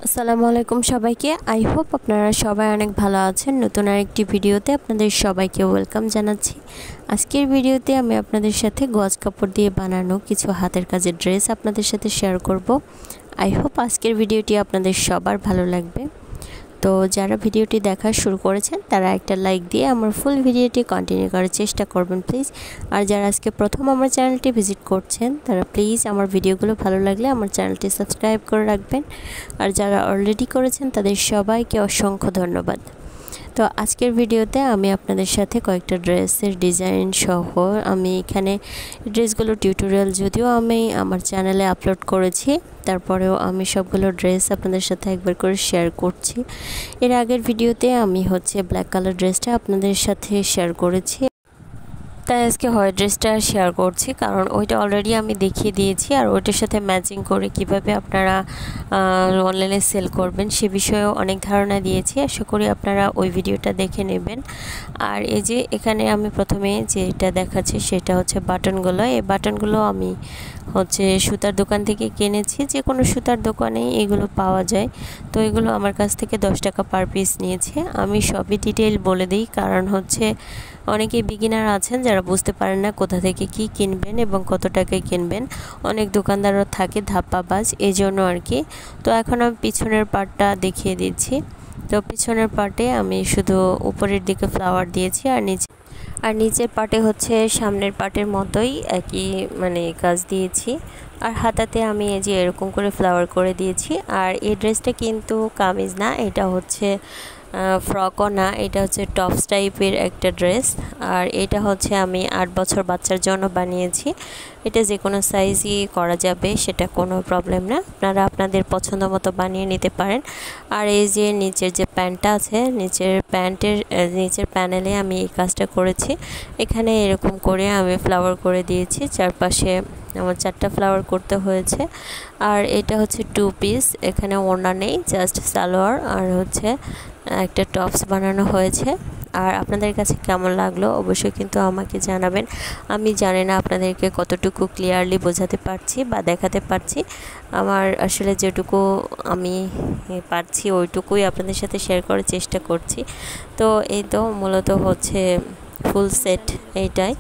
আসসালামু আলাইকুম সবাইকে। আই হোপ আপনারা সবাই অনেক ভালো আছেন। নতুন আরেকটি ভিডিওতে আপনাদের সবাইকে ওয়েলকাম জানাচ্ছি। আজকের ভিডিওতে আমি আপনাদের সাথে গজ কাপড় দিয়ে বানানো কিছু হাতের কাজের ড্রেস আপনাদের সাথে শেয়ার করব। আই হোপ আজকের ভিডিওটি আপনাদের সবার ভালো লাগবে। তো যারা ভিডিওটি দেখা শুরু করেছেন তারা একটা লাইক দিয়ে আমার ফুল ভিডিওটি কন্টিনিউ করার চেষ্টা করবেন প্লিজ। আর যারা আজকে প্রথম আমার চ্যানেলটি ভিজিট করছেন তারা প্লিজ আমার ভিডিওগুলো ভালো লাগলে আমার চ্যানেলটি সাবস্ক্রাইব করে রাখবেন। আর যারা অলরেডি করেছেন তাদের সবাইকে অসংখ্য ধন্যবাদ। তো আজকের ভিডিওতে আমি আপনাদের সাথে কয়েকটা ড্রেসের ডিজাইন সহ আমি এখানে ড্রেসগুলো টিউটোরিয়াল যদিও আমি আমার চ্যানেলে আপলোড করেছি, তারপরেও আমি সবগুলো ড্রেস আপনাদের সাথে একবার করে শেয়ার করছি। এর আগের ভিডিওতে আমি ব্ল্যাক কালার ড্রেসটা আপনাদের সাথে শেয়ার করেছি, তাই আজকে হোয়াইট ড্রেসটা শেয়ার করছি কারণ ওইটা অলরেডি আমি দেখিয়ে দিয়েছি। আর ওইটার সাথে ম্যাচিং করে কিভাবে আপনারা অনলাইনে সেল করবেন সে বিষয়েও অনেক ধারণা দিয়েছি। আশা করি আপনারা ওই ভিডিওটা দেখে নেবেন। আর এই যে এখানে আমি প্রথমে যেটা দেখাচ্ছি সেটা বাটনগুলো। এই বাটনগুলো আমি সুতার দোকান থেকে কিনেছি, যে কোনো সুতার দোকানেই এগুলো পাওয়া যায়। তো এগুলো আমার কাছ থেকে 10 টাকা পার পিস নিয়েছে। আমি সবই ডিটেইল বলে দিই কারণ অনেকেই বিগিনার আছেন যারা বুঝতে পারেন না কোথা থেকে কি কিনবেন এবং কত টাকায় কিনবেন। অনেক দোকানদারও থাকে ধাপ্পাবাজ, এই জন্য আর কি। তো এখন আমি পিছনের পার্টটা দেখিয়ে দিচ্ছি। তো পিছনের পার্টে আমি শুধু উপরের দিকে ফ্লাওয়ার দিয়েছি আর নিচের পার্টে সামনের পার্টের মতোই একই কাজ দিয়েছি। আর হাতাতে আমি এই যে এরকম করে ফ্লাওয়ার করে দিয়েছি। আর এই ড্রেসটা কিন্তু কামিজ না, এটা ফ্রকও না, এটা টপস টাইপের একটা ড্রেস। আর এটা আমি 8 বছর বাচ্চার জন্য বানিয়েছি। এটা যে কোনো সাইজই করা যাবে, সেটা কোনো প্রবলেম না, আপনারা আপনাদের পছন্দ মতো বানিয়ে নিতে পারেন। আর এই যে নিচের যে প্যান্টটা আছে, নিচের প্যানেলে আমি এই কাজটা করেছি। এখানে এরকম করে আমি ফ্লাওয়ার করে দিয়েছি, চারপাশে আমার 4টা ফ্লাওয়ার করতে হয়েছে। আর এটা 2 পিস, এখানে ওড়না নেই, জাস্ট সালোয়ার আর একটা টপস বানানো হয়েছে। আর আপনাদের কাছে কেমন লাগলো অবশ্যই কিন্তু আমাকে জানাবেন। আমি জানি না আপনাদেরকে কতটুকু ক্লিয়ারলি বোঝাতে পারছি বা দেখাতে পারছি। আমার আসলে যেটুকু আমি পারছি ওইটুকুই আপনাদের সাথে শেয়ার করার চেষ্টা করছি। তো এই তো মূলত ফুল সেট এইটাই।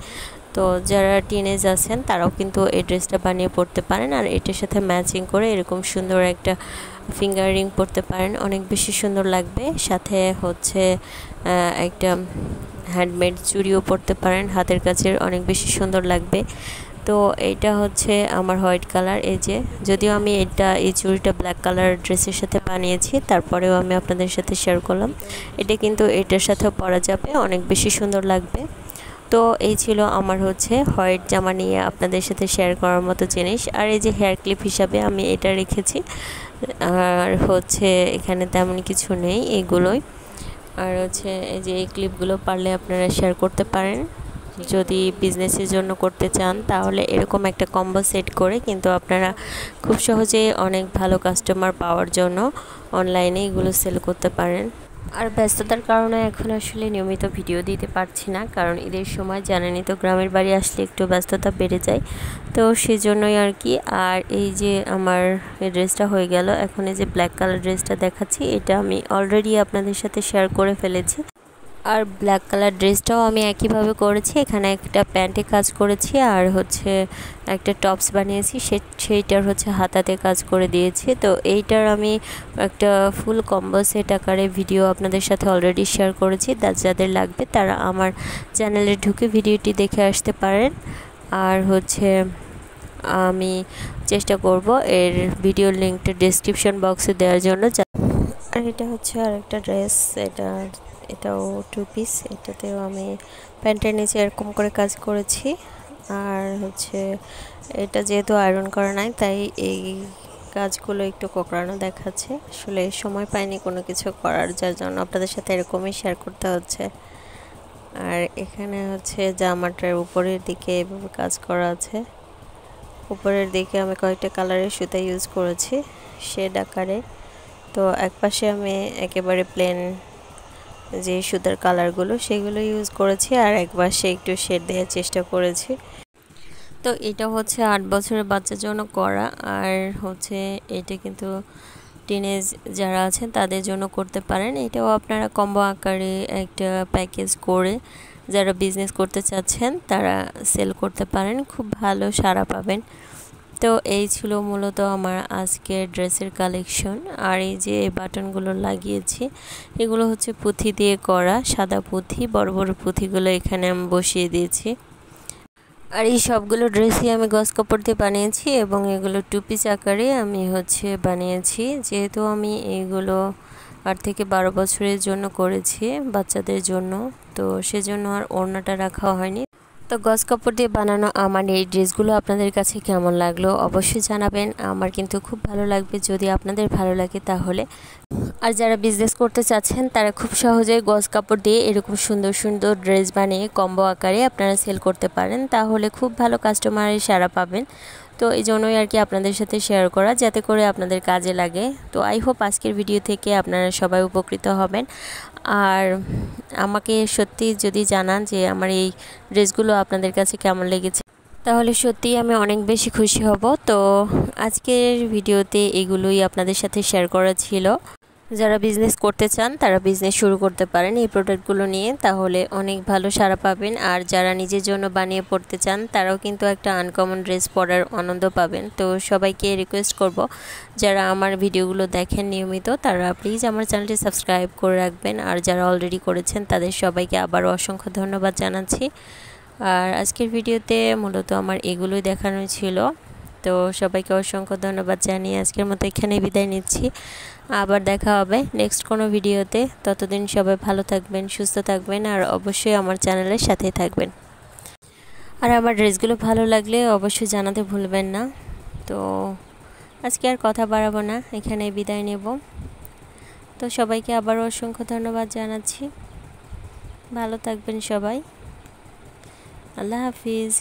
তো যারা টিনেজ আছেন তারাও কিন্তু এই ড্রেসটা বানিয়ে পরতে পারেন। আর এটার সাথে ম্যাচিং করে এরকম সুন্দর একটা ফিঙ্গার রিং পরতে পারেন, অনেক বেশি সুন্দর লাগবে। সাথে একটা হ্যান্ডমেড চুড়িও পরতে পারেন, হাতের কাছের, অনেক বেশি সুন্দর লাগবে। তো এইটা আমার হোয়াইট কালার। এই যে যদিও আমি এই চুড়িটা ব্ল্যাক কালার ড্রেসের সাথে বানিয়েছি, তারপরেও আমি আপনাদের সাথে শেয়ার করলাম। এটা কিন্তু এটার সাথেও পরা যাবে, অনেক বেশি সুন্দর লাগবে। তো এই ছিল আমার হোয়াইট জামা নিয়ে আপনাদের সাথে শেয়ার করার মতো জিনিস। আর এই যে হেয়ার ক্লিপ হিসাবে আমি এটা রেখেছি। আর এখানে তেমন কিছু নেই, এগুলোই। আর এই যে এই ক্লিপগুলো পারলে আপনারা শেয়ার করতে পারেন যদি বিজনেসের জন্য করতে চান, তাহলে এরকম একটা কম্বো সেট করে কিন্তু আপনারা খুব সহজে অনেক ভালো কাস্টমার পাওয়ার জন্য অনলাইনে এগুলো সেল করতে পারেন। আর ব্যস্ততার কারণে এখন আসলে নিয়মিত ভিডিও দিতে পারছি না, কারণ ঈদের সময় জানেনই তো গ্রামের বাড়ি আসলে একটু ব্যস্ততা বেড়ে যায়, তো সেজন্যই আর কি। আর এই যে আমার এই ড্রেসটা হয়ে গেল। এখন এই যে ব্ল্যাক কালার ড্রেসটা দেখাচ্ছি, এটা আমি অলরেডি আপনাদের সাথে শেয়ার করে ফেলেছি। আর ব্ল্যাক কালার ড্রেসটাও আমি একইভাবে করেছি, এখানে একটা প্যান্টে কাজ করেছি আর একটা টপস বানিয়েছি, সেইটার হাতাতে কাজ করে দিয়েছি। তো এইটার আমি একটা ফুল কম্বো সেট আকারে ভিডিও আপনাদের সাথে অলরেডি শেয়ার করেছি, যাদের লাগবে তারা আমার চ্যানেলে ঢুকে ভিডিওটি দেখে আসতে পারেন। আর আমি চেষ্টা করব এর ভিডিও লিঙ্কটা ডেসক্রিপশন বক্সে দেওয়ার জন্য। আর এটা আর একটা ড্রেস, এটাও 2 পিস। এটাতেও আমি প্যান্টের নিচে এরকম করে কাজ করেছি। আর এটা যেহেতু আয়রন করা নাই, তাই এই কাজগুলো একটু কোঁকড়ানো দেখাচ্ছে। আসলে সময় পাইনি কোনো কিছু করার, যার জন্য আপনাদের সাথে এরকমই শেয়ার করতে হচ্ছে। আর এখানে জামাটার উপরের দিকে এভাবে কাজ করা আছে। উপরের দিকে আমি কয়েকটা কালারের সুতা ইউজ করেছি শেড আকারে। তো একপাশে আমি একেবারে প্লেন যে সুতার কালারগুলো সেগুলো ইউজ করেছি, আর একপাশে একটু শেড দেওয়ার চেষ্টা করেছি। তো এটা 8 বছরের বাচ্চার জন্য করা। আর এটা কিন্তু টিনেজ যারা আছেন তাদের জন্য করতে পারেন। এটাও আপনারা কম্বো আকারে একটা প্যাকেজ করে যারা বিজনেস করতে চাচ্ছেন তারা সেল করতে পারেন, খুব ভালো সাড়া পাবেন। তো এই ছিল মূলত আমার আজকের ড্রেসের কালেকশন। আর এই যে বাটনগুলো লাগিয়েছি এগুলো হচ্ছে পুঁথি দিয়ে করা, সাদা পুঁথি, বড় বড় পুঁথিগুলো এখানে আমি বসিয়ে দিয়েছি। আর এই সবগুলো ড্রেসই আমি গজ কাপড় দিয়ে বানিয়েছি এবং এগুলো টু পিস আকারে আমি বানিয়েছি। যেহেতু আমি এইগুলো 8 থেকে 12 বছরের জন্য করেছি, বাচ্চাদের জন্য, তো সেজন্য আর ওড়নাটা রাখা হয়নি। তো গজ কাপড় দিয়ে বানানো আমার এই ড্রেসগুলো আপনাদের কাছে কেমন লাগলো অবশ্যই জানাবেন। আমার কিন্তু খুব ভালো লাগবে যদি আপনাদের ভালো লাগে তাহলে। আর যারা বিজনেস করতে চাচ্ছেন তারা খুব সহজেই গজ কাপড় দিয়ে এরকম সুন্দর সুন্দর ড্রেস বানিয়ে কম্বো আকারে আপনারা সেল করতে পারেন, তাহলে খুব ভালো কাস্টমারের সাড়া পাবেন। তো এই জন্যই আর কি আপনাদের সাথে শেয়ার করা, যাতে করে আপনাদের কাজে লাগে। তো আই হোপ আজকের ভিডিও থেকে আপনারা সবাই উপকৃত হবেন। আর আমাকে সত্যি যদি জানান যে আমার এই ড্রেসগুলো আপনাদের কাছে কেমন লেগেছে, তাহলে সত্যিই আমি অনেক বেশি খুশি হব। তো আজকের ভিডিওতে এগুলোই আপনাদের সাথে শেয়ার করা ছিল। যারা বিজনেস করতে চান তারা বিজনেস শুরু করতে পারেন এই প্রোডাক্টগুলো নিয়ে, তাহলে অনেক ভালো সাড়া পাবেন। আর যারা নিজের জন্য বানিয়ে পড়তে চান তারাও কিন্তু একটা আনকমন ড্রেস পরার আনন্দ পাবেন। তো সবাইকে রিকোয়েস্ট করব, যারা আমার ভিডিওগুলো দেখেন নিয়মিত তারা প্লিজ আমার চ্যানেলটি সাবস্ক্রাইব করে রাখবেন। আর যারা অলরেডি করেছেন তাদের সবাইকে আবারও অসংখ্য ধন্যবাদ জানাচ্ছি। আর আজকের ভিডিওতে মূলত আমার এগুলোই দেখানো ছিল। তো সবাইকে অসংখ্য ধন্যবাদ জানিয়ে আজকের মতো এখানে বিদায় নিচ্ছি। আবার দেখা হবে নেক্সট কোনো ভিডিওতে। ততদিন সবাই ভালো থাকবেন, সুস্থ থাকবেন, আর অবশ্যই আমার চ্যানেলের সাথে থাকবেন। আর আমার ড্রেসগুলো ভালো লাগলে অবশ্যই জানাতে ভুলবেন না। তো আজকে আর কথা বাড়াবো না, এখানে বিদায় নেব। তো সবাইকে আবারও অসংখ্য ধন্যবাদ জানাচ্ছি। ভালো থাকবেন সবাই। আল্লাহ হাফিজ।